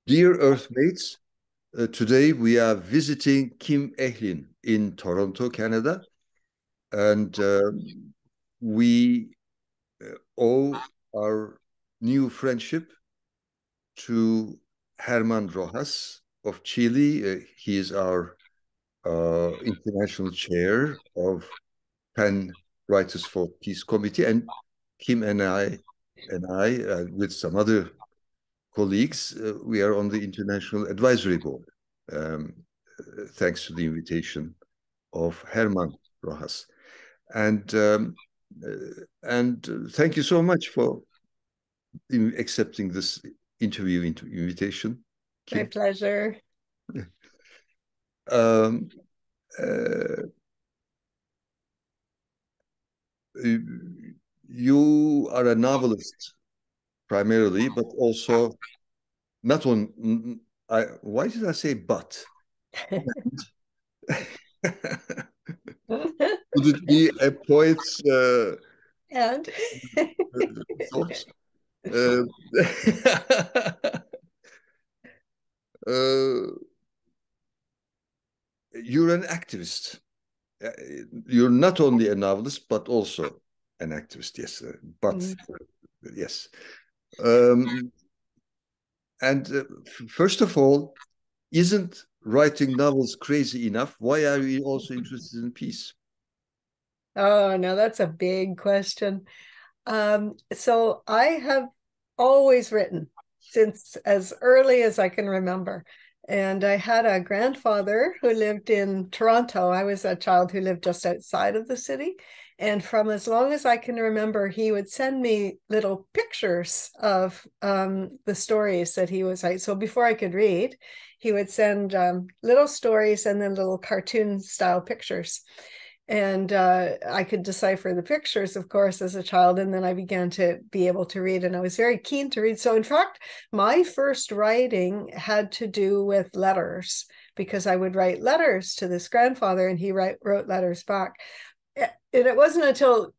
Dear Earthmates, today we are visiting Kim Echlin in Toronto, Canada, and we owe our new friendship to Herman Rojas of Chile. He is our international chair of PEN Writers for Peace Committee, and Kim and I, with some other colleagues, we are on the International Advisory Board, um, thanks to the invitation of Herman Rojas. And thank you so much for accepting this interview invitation, My Kim. pleasure. Um, uh, you are a novelist primarily, but also not on. Why did I say but? Would it be a poet's And thoughts? Uh, uh, you're an activist. Uh, You're not only a novelist, but also an activist. Yes, but yes. Um, and first of all, isn't writing novels crazy enough? Why are you also interested in peace? oh no, that's a big question. So I have always written since as early as I can remember. And I had a grandfather who lived in Toronto. I was a child who lived just outside of the city. And from as long as I can remember, he would send me little pictures of the stories that he was writing. So before I could read, he would send little stories and then little cartoon style pictures. And I could decipher the pictures, of course, as a child, and then I began to be able to read, and I was very keen to read. So in fact, my first writing had to do with letters, because I would write letters to this grandfather and he wrote letters back. And it wasn't until,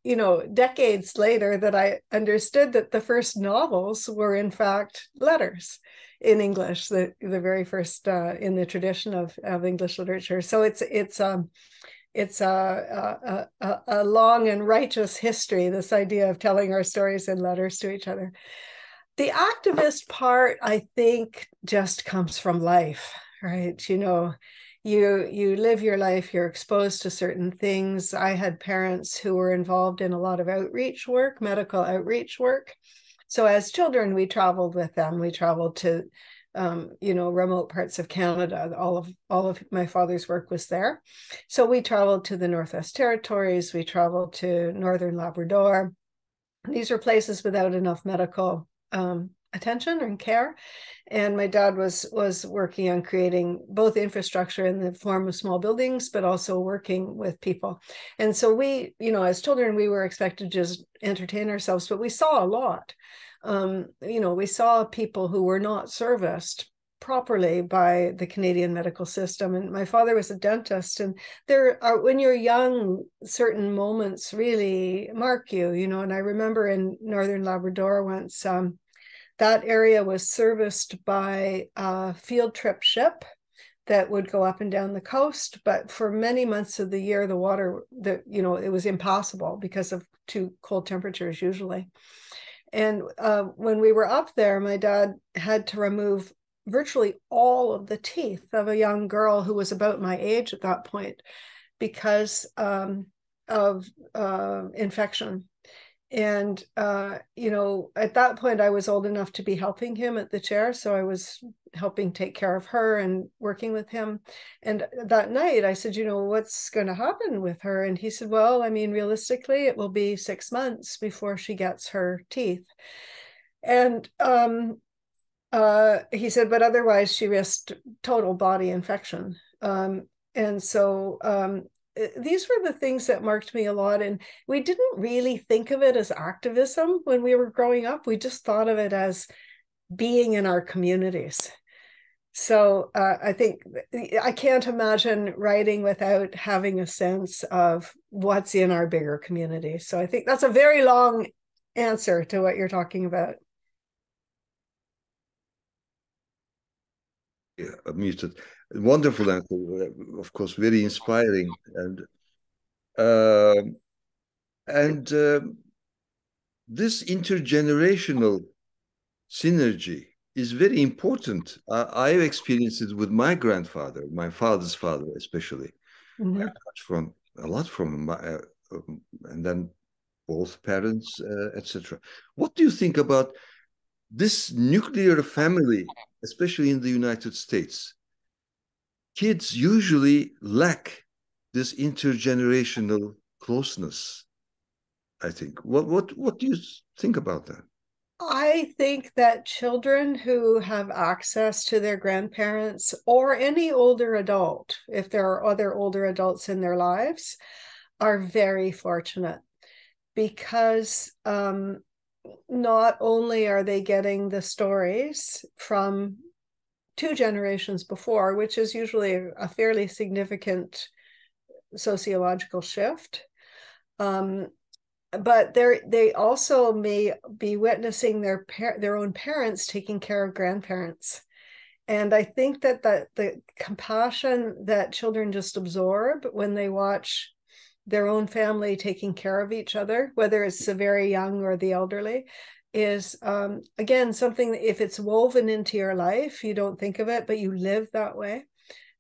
decades later that I understood that the first novels were in fact letters in English, the very first in the tradition of English literature. So it's a long and righteous history, this idea of telling our stories in letters to each other. The activist part, I think, just comes from life, right? You live your life, you're exposed to certain things. I had parents who were involved in a lot of outreach work, medical outreach work. So as children, we traveled with them. We traveled to remote parts of Canada. All of my father's work was there. So we traveled to the Northwest Territories. We traveled to Northern Labrador. These are places without enough medical attention and care. And my dad was working on creating both infrastructure in the form of small buildings, but also working with people. And so we, as children, we were expected to just entertain ourselves, but we saw a lot. We saw people who were not serviced properly by the Canadian medical system. And my father was a dentist, and there are, when you're young, certain moments really mark you, and I remember in Northern Labrador once, that area was serviced by a field trip ship that would go up and down the coast, but for many months of the year, it was impossible because of too cold temperatures usually. And when we were up there, my dad had to remove virtually all of the teeth of a young girl who was about my age at that point because of infection. And at that point I was old enough to be helping him at the chair, so I was helping take care of her and working with him. And that night I said, what's going to happen with her? And he said, well, I mean, realistically it will be 6 months before she gets her teeth. And he said, but otherwise she risked total body infection. And so these were the things that marked me a lot. And we didn't really think of it as activism when we were growing up. We just thought of it as being in our communities. So I think I can't imagine writing without having a sense of what's in our bigger community. So I think that's a very long answer to what you're talking about. muted. Wonderful answer, of course, very inspiring, uh, and this intergenerational synergy is very important. I've experienced it with my grandfather, my father's father, especially. Mhm. From a lot from my, and then both parents, etc. What do you think about this nuclear family, especially in the United States? Kids usually lack this intergenerational closeness, I think. What do you think about that? I think that children who have access to their grandparents or any older adult, if there are other older adults in their lives, are very fortunate because not only are they getting the stories from two generations before, which is usually a fairly significant sociological shift, but they also may be witnessing their own parents taking care of grandparents. And I think that the compassion that children just absorb when they watch their own family taking care of each other, whether it's the very young or the elderly, is again something that if it's woven into your life, you don't think of it, but you live that way.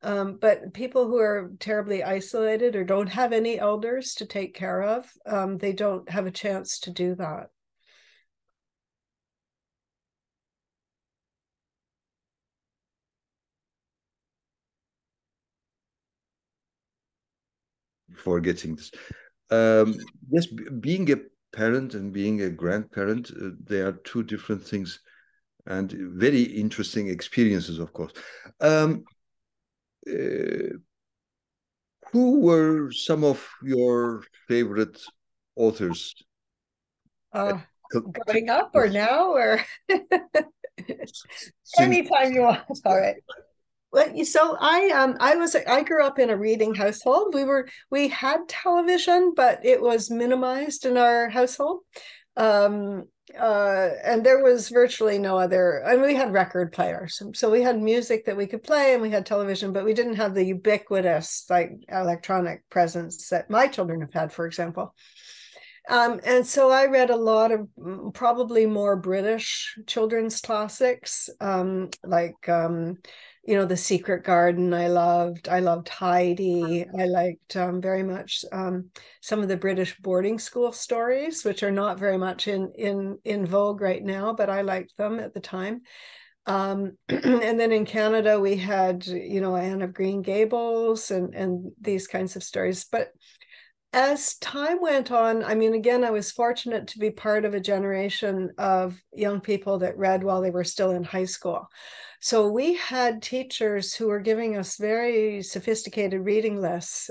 But people who are terribly isolated or don't have any elders to take care of, they don't have a chance to do that. Forgetting this. Yes, being a parent and being a grandparent, they are two different things and very interesting experiences, of course. Um, uh, who were some of your favorite authors? Uh, To- to- Growing up or now or Since anytime you want. All right. Well, so I grew up in a reading household. We had television, but it was minimized in our household. Um, and there was virtually no other, and we had record players. So we had music that we could play and we had television, but we didn't have the ubiquitous like electronic presence that my children have had, for example. And so I read a lot of probably more British children's classics, The Secret Garden. I loved Heidi. I liked very much some of the British boarding school stories, which are not very much in vogue right now, but I liked them at the time. And then in Canada, we had, Anne of Green Gables and these kinds of stories. But as time went on, I mean, again, I was fortunate to be part of a generation of young people that read while they were still in high school. So we had teachers who were giving us very sophisticated reading lists,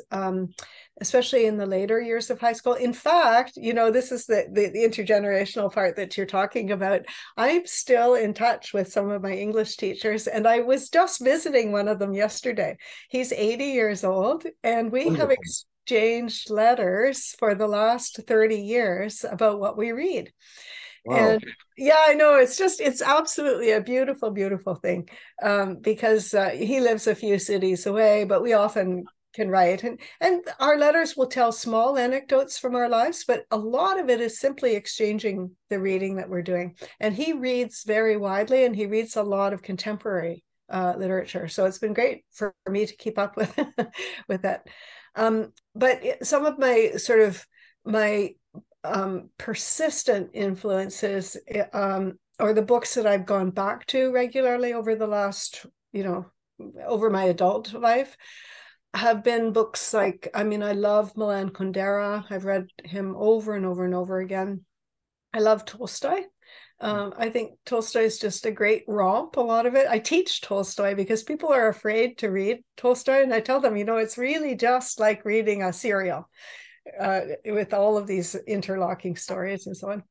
especially in the later years of high school. In fact, this is the intergenerational part that you're talking about. I'm still in touch with some of my English teachers, and I was just visiting one of them yesterday. He's 80 years old, and we have wonderful. exchanged letters for the last 30 years about what we read. Wow. And yeah, I know it's absolutely a beautiful, beautiful thing, because he lives a few cities away, but we often can write, and our letters will tell small anecdotes from our lives, but a lot of it is simply exchanging the reading that we're doing. And he reads very widely, and he reads a lot of contemporary literature, so it's been great for me to keep up with with that. But some of my persistent influences, or the books that I've gone back to regularly over the last, over my adult life, have been books like, I love Milan Kundera. I've read him over and over and over again. I love Tolstoy. I think Tolstoy is just a great romp, a lot of it. I teach Tolstoy because people are afraid to read Tolstoy, and I tell them, it's really just like reading a serial, with all of these interlocking stories and so on.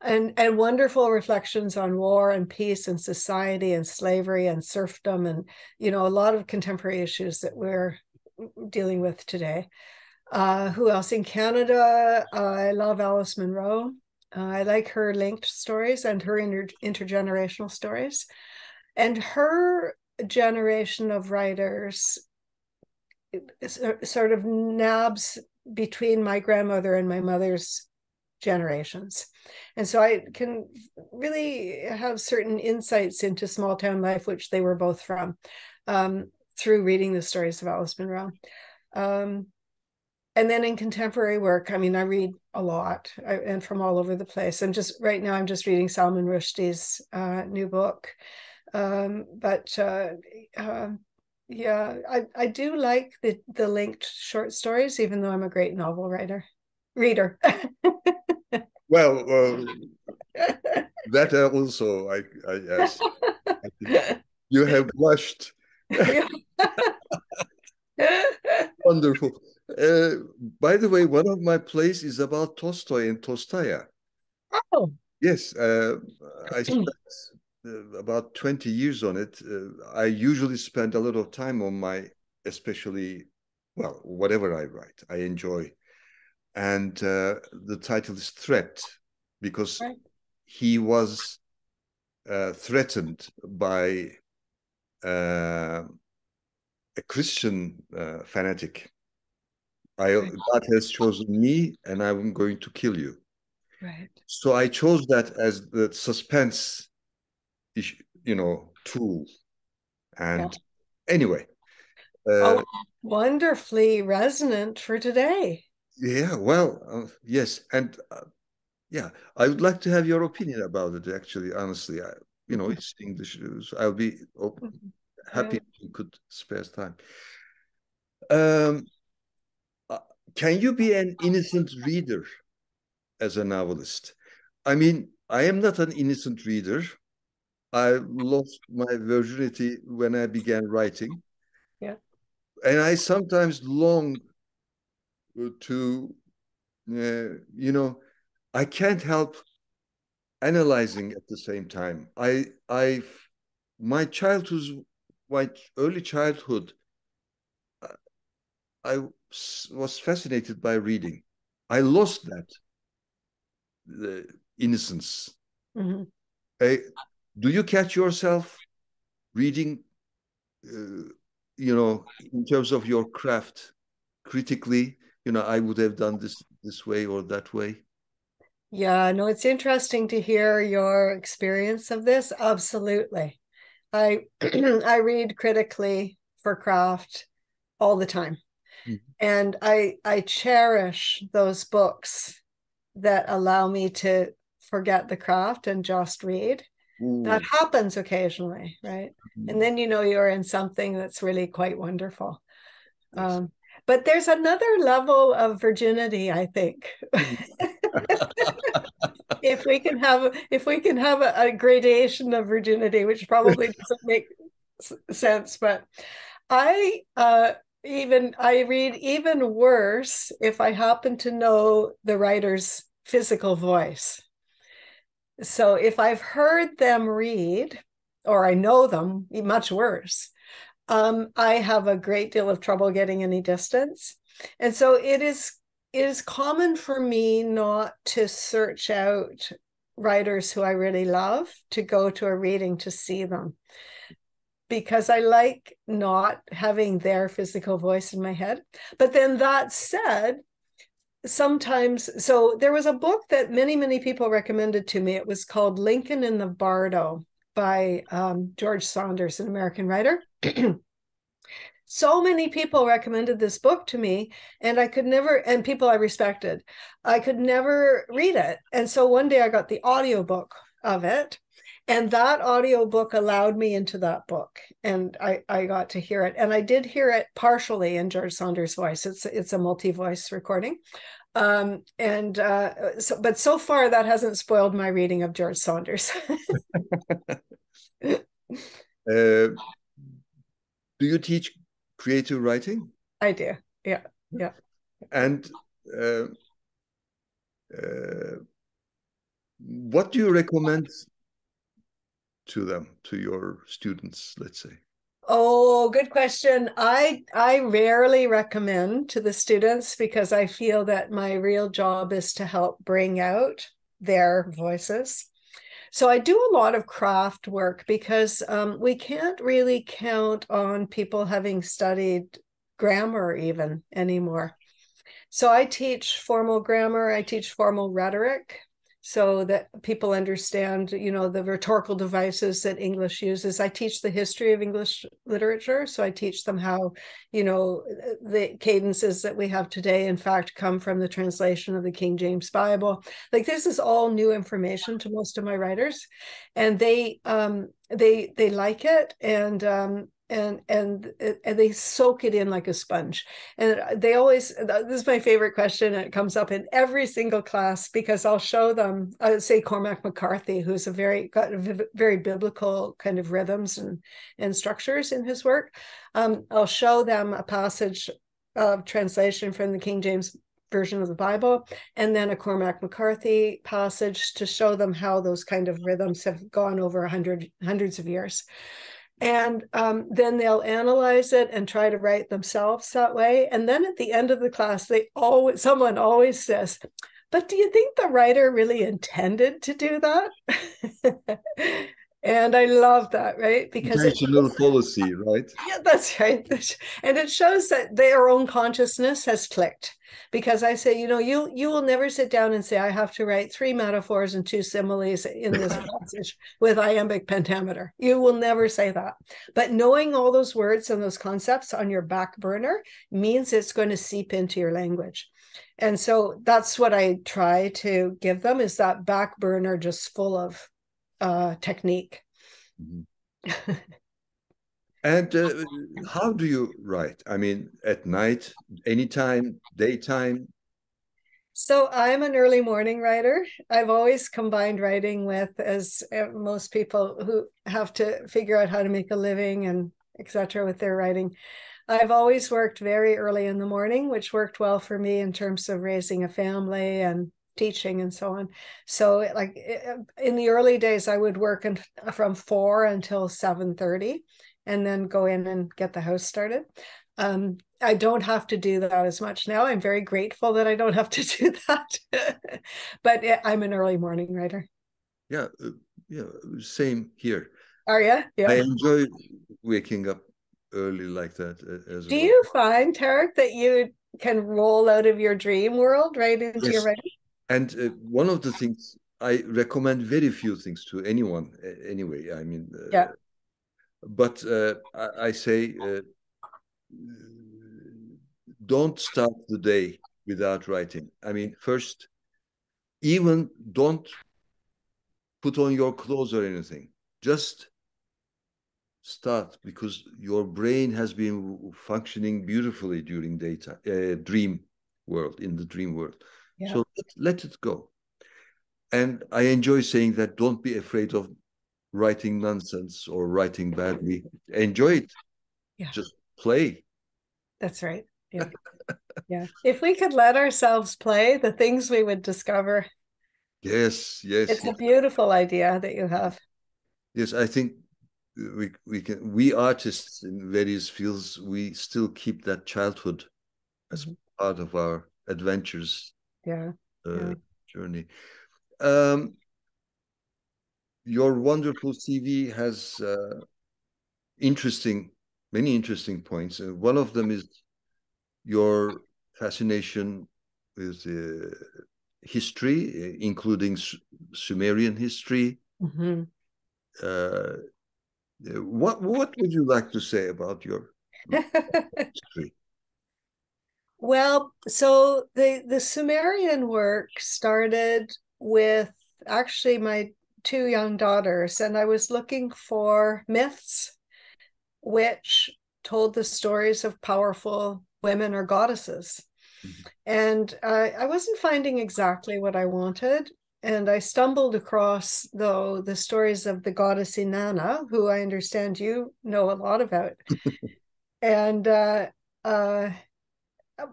And wonderful reflections on war and peace and society and slavery and serfdom and, a lot of contemporary issues that we're dealing with today. Who else? In Canada, I love Alice Munro. I like her linked stories and her intergenerational stories. And her generation of writers sort of nabs between my grandmother and my mother's generations. And so I can really have certain insights into small town life, which they were both from, through reading the stories of Alice Munro. And then in contemporary work, I mean, I read a lot and from all over the place. Right now, I'm just reading Salman Rushdie's new book. Yeah, I do like the linked short stories, even though I'm a great novel reader. Well, that also, I yes, I think you have blushed. Wonderful. By the way, one of my plays is about Tolstoy and Tolstoya. Oh. Yes, I spent about 20 years on it. I usually spend a lot of time on especially, well, whatever I write, I enjoy. And the title is Threat, because he was threatened by a Christian fanatic. God has chosen me, and I'm going to kill you. Right. So I chose that as the suspense, tool. And anyway. Wonderfully resonant for today. Yeah, well, yes. And yeah, I would like to have your opinion about it, actually, honestly. It's English. I'll be happy if you could spare time. Can you be an innocent reader as a novelist? I mean, I am not an innocent reader. I lost my virginity when I began writing. Yeah. And I sometimes long to, I can't help analyzing at the same time. My early childhood, I was fascinated by reading. I lost that, the innocence. Mm-hmm. Do you catch yourself reading, in terms of your craft, critically? I would have done this way or that way. Yeah, no, it's interesting to hear your experience of this. Absolutely. I I read critically for craft all the time. Mm-hmm. And I cherish those books that allow me to forget the craft and just read. Ooh. That happens occasionally, right? Mm-hmm. And then you're in something that's really quite wonderful. Yes. But there's another level of virginity, I think. If we can have a gradation of virginity, which probably doesn't make sense, but I read even worse if I happen to know the writer's physical voice. So if I've heard them read, or I know them, much worse, I have a great deal of trouble getting any distance. And so it is common for me not to search out writers who I really love to go to a reading to see them, because I like not having their physical voice in my head. But then that said, sometimes, so there was a book that many people recommended to me. It was called Lincoln in the Bardo by George Saunders, an American writer. So many people recommended this book to me, and I could never, and people I respected, I could never read it. And so one day I got the audiobook of it, and that audiobook allowed me into that book, and I got to hear it. And I did hear it partially in George Saunders' voice. It's a multi-voice recording. But so far that hasn't spoiled my reading of George Saunders. Do you teach creative writing? I do. Yeah. And what do you recommend to your students, let's say? Oh, good question. I rarely recommend to the students, because I feel that my real job is to help bring out their voices. So I do a lot of craft work because we can't really count on people having studied grammar even anymore. So I teach formal grammar, I teach formal rhetoric so that people understand, the rhetorical devices that English uses. I teach the history of English literature. So I teach them how, the cadences that we have today, in fact, come from the translation of the King James Bible. Like, this is all new information to most of my writers, and they like it, and they soak it in like a sponge. And they always, this is my favorite question, and it comes up in every single class, because I'll show them, say Cormac McCarthy, who's got very biblical kind of rhythms and structures in his work. I'll show them a passage of translation from the King James version of the Bible, and then a Cormac McCarthy passage, to show them how those kind of rhythms have gone over hundreds of years. And then they'll analyze it and try to write themselves that way. And then at the end of the class, someone always says, "But do you think the writer really intended to do that?" And I love that, right? Because intentional policy, right? Yeah, that's right. And it shows that their own consciousness has clicked. Because I say, you will never sit down and say, I have to write 3 metaphors and 2 similes in this passage with iambic pentameter. You will never say that. But knowing all those words and those concepts on your back burner means it's going to seep into your language. And so that's what I try to give them, is that back burner just full of technique. Mm-hmm. And how do you write? I mean, at night, anytime, daytime? So I'm an early morning writer. I've always combined writing with, as most people who have to figure out how to make a living and etc. with their writing, I've always worked very early in the morning, which worked well for me in terms of raising a family and teaching and so on. So like in the early days, I would work from 4 until 7:30, and then go in and get the house started. I don't have to do that as much now. I'm very grateful that I don't have to do that. But I'm an early morning writer. Yeah, same here. Are you? Yeah. I enjoy waking up early like that as Do well. you find, Tarek, that you can roll out of your dream world right into your Yes. writing? And one of the things I recommend, very few things to anyone anyway. I mean, Yeah. but I say, don't start the day without writing. I mean, first, even don't put on your clothes or anything. Just start, because your brain has been functioning beautifully during daytime, dream world, in the dream world. Yeah. So let it go. And I enjoy saying that, don't be afraid of writing nonsense or writing badly. Enjoy it. Yeah. Just play. That's right. Yeah. Yeah. If we could let ourselves play, the things we would discover. Yes, yes, It's a yes. beautiful idea that you have. Yes, I think we artists in various fields, we still keep that childhood as part of our adventures Yeah. Yeah. journey. Your wonderful CV has many interesting points. One of them is your fascination with history, including Sumerian history. Mm-hmm. What would you like to say about your history? Well, so the Sumerian work started with actually my 2 young daughters, and I was looking for myths which told the stories of powerful women or goddesses. Mm-hmm. And I wasn't finding exactly what I wanted. And I stumbled across, though, the stories of the goddess Inanna, who I understand you know a lot about. And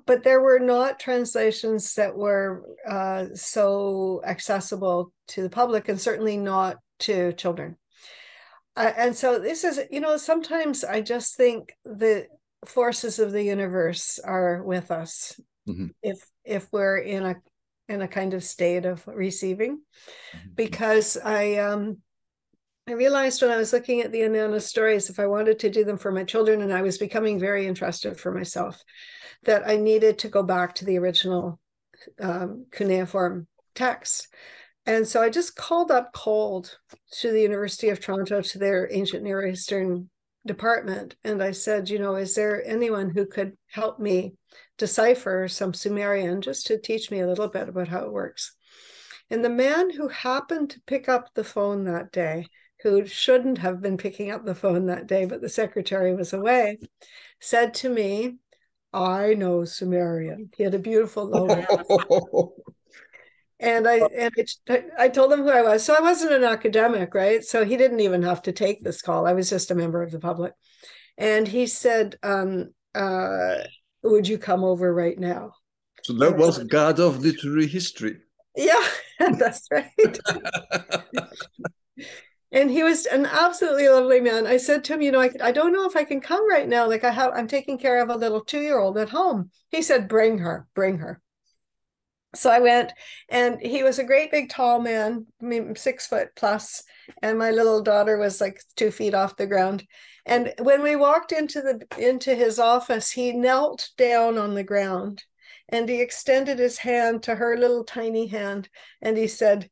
but there were not translations that were so accessible to the public, and certainly not to children. And so this is, sometimes I just think the forces of the universe are with us. Mm-hmm. If we're in in a kind of state of receiving, because I realized when I was looking at the Inanna stories, if I wanted to do them for my children, and I was becoming very interested for myself, that I needed to go back to the original cuneiform text. And so I just called up cold to the University of Toronto, to their ancient Near Eastern department. And I said, is there anyone who could help me decipher some Sumerian, just to teach me a little bit about how it works? And the man who happened to pick up the phone that day, who shouldn't have been picking up the phone that day, but the secretary was away, said to me, "I know Sumerian." He had a beautiful low voice. And I told him who I was. So I wasn't an academic, right? So he didn't even have to take this call. I was just a member of the public. And he said, would you come over right now? So that was God of literary history. Yeah, that's right. And he was an absolutely lovely man. I said to him, I don't know if I can come right now. Like I'm taking care of a little 2-year-old at home. He said, bring her. So I went, and he was a great big tall man, 6 foot plus, and my little daughter was like 2 feet off the ground. And when we walked into his office, he knelt down on the ground, and he extended his hand to her little tiny hand, and he said,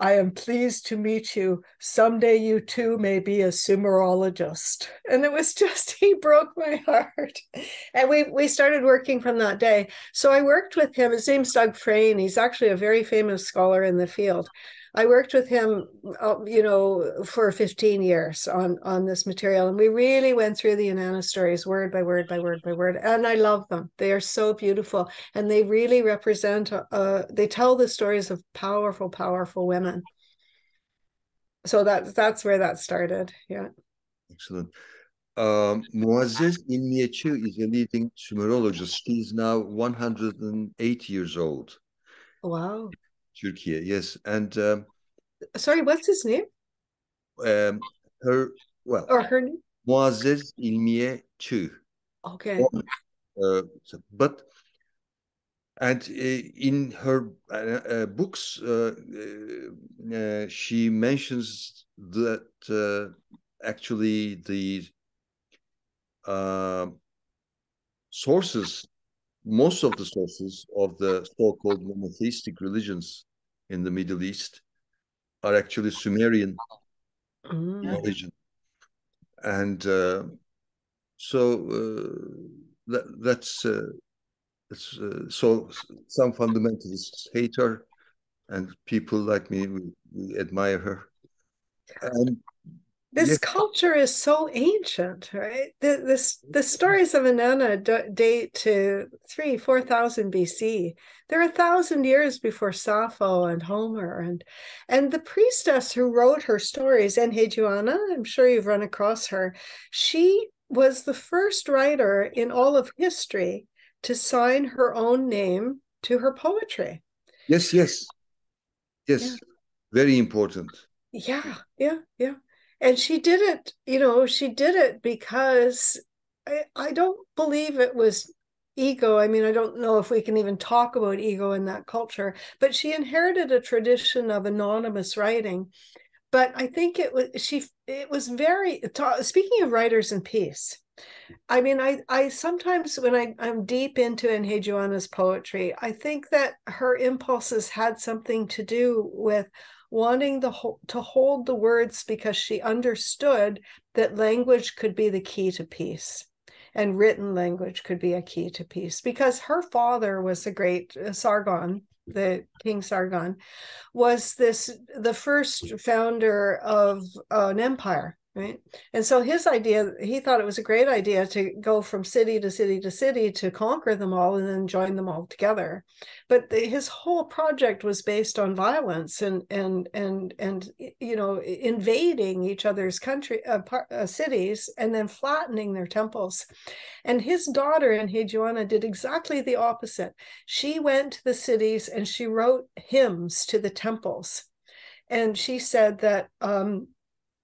"I am pleased to meet you. Someday you too may be a Sumerologist." And it was just, he broke my heart. And we started working from that day. So I worked with him. His name's Doug Frayne. He's actually a very famous scholar in the field. I worked with him, for 15 years on this material. And we really went through the Inanna stories word by word by word by word. And I love them. They are so beautiful. And they really represent, they tell the stories of powerful, powerful women. So that's where that started. Yeah. Excellent. Muazzez İlmiyeçi is a leading Sumerologist. She's now 108 years old. Wow. Turkey, yes. And sorry, what's his name? Her name? Muazzez İlmiyeçi. Okay. But in her books, she mentions that actually the most of the sources of the so-called monotheistic religions in the Middle East are actually Sumerian origin. And that's so some fundamentalists hate her, and people like me, we admire her. And this culture is so ancient, right? The stories of Inanna date to 3,000-4,000 BC. They're 1,000 years before Sappho and Homer, and the priestess who wrote her stories, Enheduanna, I'm sure you've run across her. She was the first writer in all of history to sign her own name to her poetry. Yes. Yeah. Very important. Yeah. And she did it, because I don't believe it was ego. I mean, I don't know if we can even talk about ego in that culture, but she inherited a tradition of anonymous writing. But I think it was very, speaking of writers in peace, I mean, I sometimes, when I'm deep into Enheduanna's poetry, I think that her impulses had something to do with wanting to hold the words, because she understood that language could be the key to peace, and written language could be a key to peace, because her father was the great Sargon, the King Sargon, was the first founder of an empire. Right. And so his idea, he thought it was a great idea to go from city to city to city to conquer them all and then join them all together. But his whole project was based on violence and invading each other's cities and then flattening their temples. And his daughter Enheduanna did exactly the opposite. She went to the cities and she wrote hymns to the temples. And she said that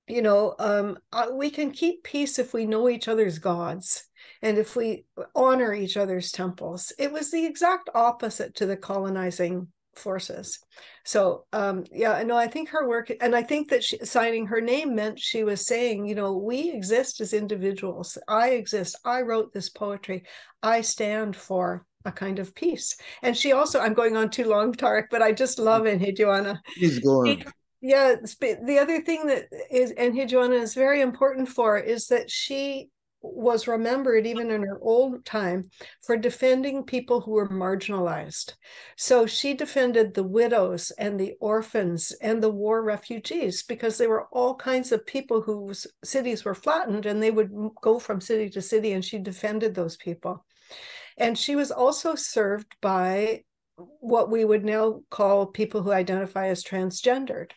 we can keep peace if we know each other's gods and if we honor each other's temples. It was the exact opposite to the colonizing forces. So yeah, no, I think her work, and I think that signing her name meant she was saying, you know, we exist as individuals. I exist. I wrote this poetry. I stand for a kind of peace. And she also, I'm going on too long, Tarek, but I just love Enheduanna. Please go on. Yeah, the other thing that is Enheduanna is very important for is that she was remembered even in her old time for defending people who were marginalized. So she defended the widows and the orphans and the war refugees, because there were all kinds of people whose cities were flattened and they would go from city to city, and she defended those people. And she was also served by what we would now call people who identify as transgendered.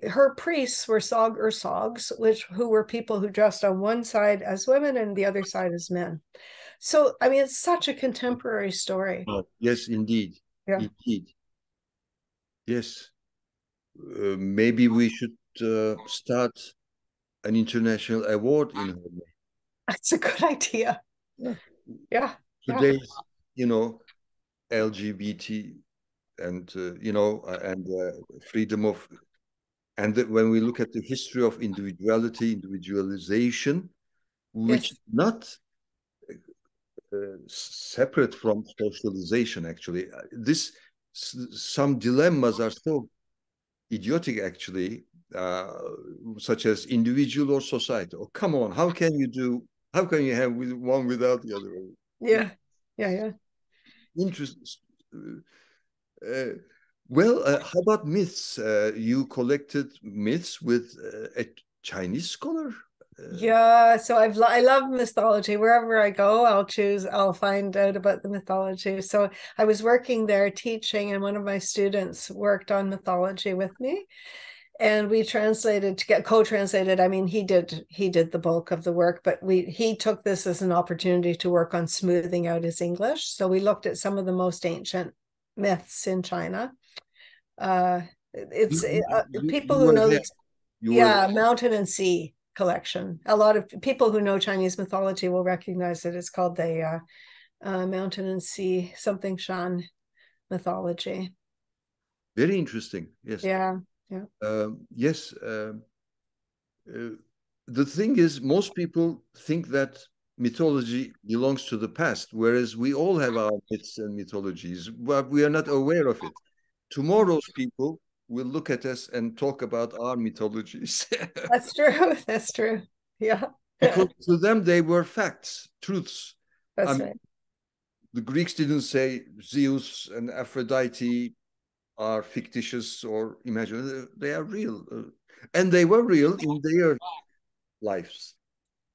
Her priests were Sog or Sogs, who were people who dressed on one side as women and the other side as men. So, I mean, it's such a contemporary story. Yes, indeed. Yeah. Indeed. Yes. Maybe we should start an international award in her name. That's a good idea. Yeah. Yeah. Today's, LGBT and, freedom of, and when we look at the history of individuality, individualization, which Yes. not separate from socialization, actually. Some dilemmas are so idiotic, actually, such as individual or society. Oh, come on, how can you have one without the other? Yeah. Yeah. Yeah. Interesting. Well, how about myths? You collected myths with a Chinese scholar? Yeah, so I love mythology. Wherever I go, I'll find out about the mythology. So I was working there teaching, and one of my students worked on mythology with me. And we translated, to get co-translated. I mean, he did the bulk of the work, but he took this as an opportunity to work on smoothing out his English. So we looked at some of the most ancient myths in China. It's people You who were know there. this. You were Yeah, Mountain and Sea collection. A lot of people who know Chinese mythology will recognize it. It's called the Mountain and Sea something Shan mythology. very interesting. Yes. Yeah, yeah. Yes. The thing is, most people think that mythology belongs to the past, whereas we all have our myths and mythologies, but we are not aware of it. Tomorrow's people will look at us and talk about our mythologies. That's true. That's true. Yeah. Because to them, they were facts, truths. That's right. The Greeks didn't say Zeus and Aphrodite are fictitious or imaginary. They are real. And they were real in their lives.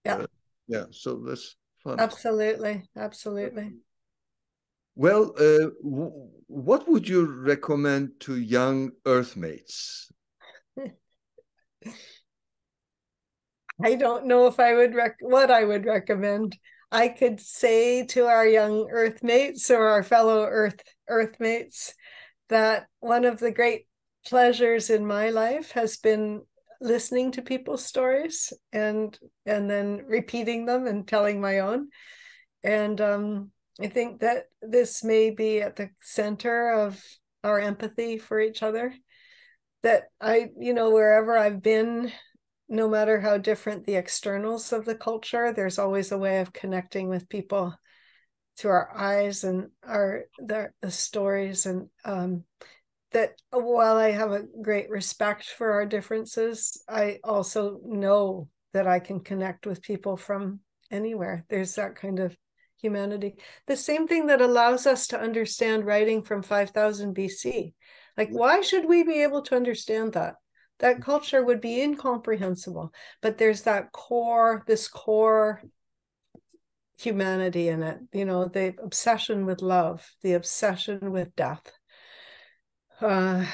Yeah. Yeah, so that's fun. Absolutely. Absolutely. Well, what would you recommend to young Earthmates? I don't know if I would what I would recommend. I could say to our young Earthmates or our fellow Earthmates that one of the great pleasures in my life has been listening to people's stories and then repeating them and telling my own. And I think that this may be at the center of our empathy for each other. That wherever I've been, no matter how different the externals of the culture, there's always a way of connecting with people through our eyes and the stories. And that while I have a great respect for our differences, I also know that I can connect with people from anywhere. There's that kind of humanity. The same thing that allows us to understand writing from 5000 BC. Like, why should we be able to understand that? That culture would be incomprehensible. But there's this core humanity in it, the obsession with love, the obsession with death, the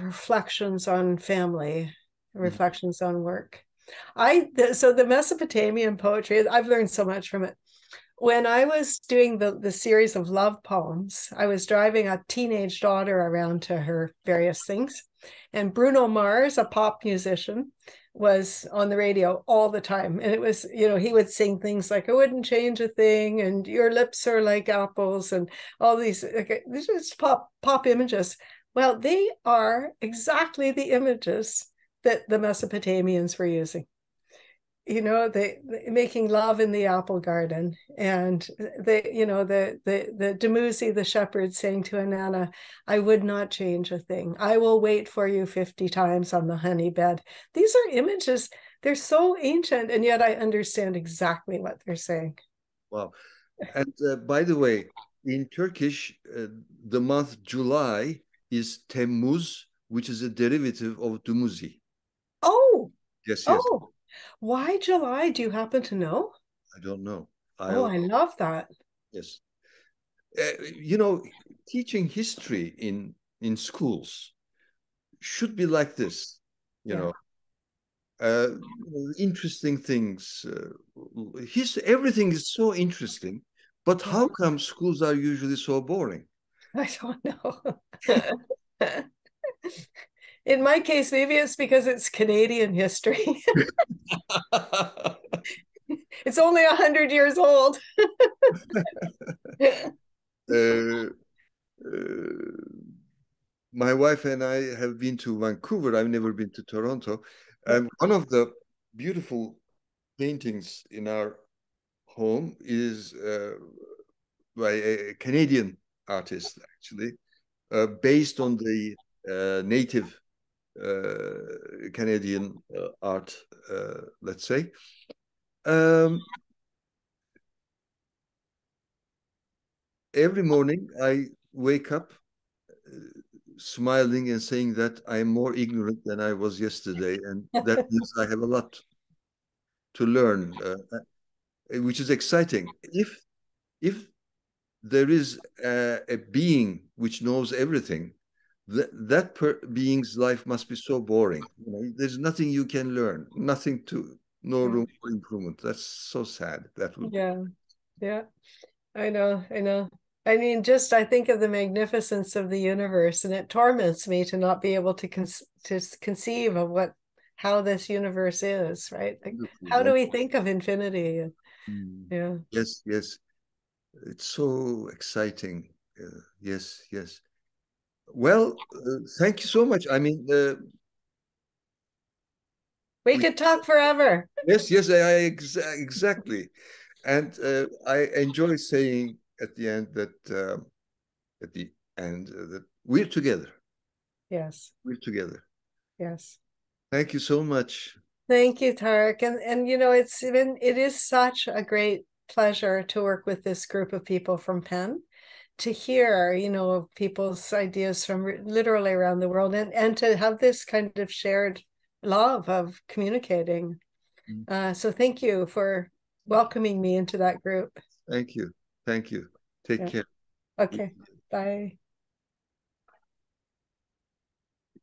reflections on family, reflections on work. So the Mesopotamian poetry, I've learned so much from it. When I was doing the series of love poems, I was driving a teenage daughter around to her various things. And Bruno Mars, a pop musician, was on the radio all the time. And it was, he would sing things like, I wouldn't change a thing, and your lips are like apples, and all these, these just pop images. Well, they are exactly the images that the Mesopotamians were using. They making love in the apple garden, and the Dumuzi, the shepherd, saying to Inanna, I would not change a thing. I will wait for you 50 times on the honey bed. These are images. They're so ancient, and yet I understand exactly what they're saying. Wow. And by the way, in Turkish, the month July is Temmuz, which is a derivative of Dumuzi. Oh, Yes, yes. oh, why July? Do you happen to know? I don't know. I love that. Yes. Teaching history in schools should be like this. Yeah. Interesting things. Everything is so interesting, but how come schools are usually so boring? I don't know. In my case, maybe it's because it's Canadian history. It's only 100 years old. uh, my wife and I have been to Vancouver. I've never been to Toronto. And one of the beautiful paintings in our home is by a Canadian artist, actually, based on the native Canadian art, let's say. Every morning I wake up smiling and saying that I'm more ignorant than I was yesterday, and that means I have a lot to learn, which is exciting. If there is a being which knows everything, that being's life must be so boring. There's nothing you can learn, no room for improvement. That's so sad. That would be. Yeah. I know. I mean, I think of the magnificence of the universe, and it torments me to not be able to conceive of how this universe is, right? Like, how do we think of infinity? Yeah. Yes, yes. It's so exciting. Yes, yes. Well, thank you so much. I mean, we could talk forever. Yes, yes, exactly. And I enjoy saying at the end that we're together. Yes. We're together. Yes. Thank you so much. Thank you, Tarek. And it is such a great pleasure to work with this group of people from Penn, to hear, people's ideas from literally around the world, and to have this kind of shared love of communicating. So thank you for welcoming me into that group. Thank you. Thank you. Take care. Okay. Bye.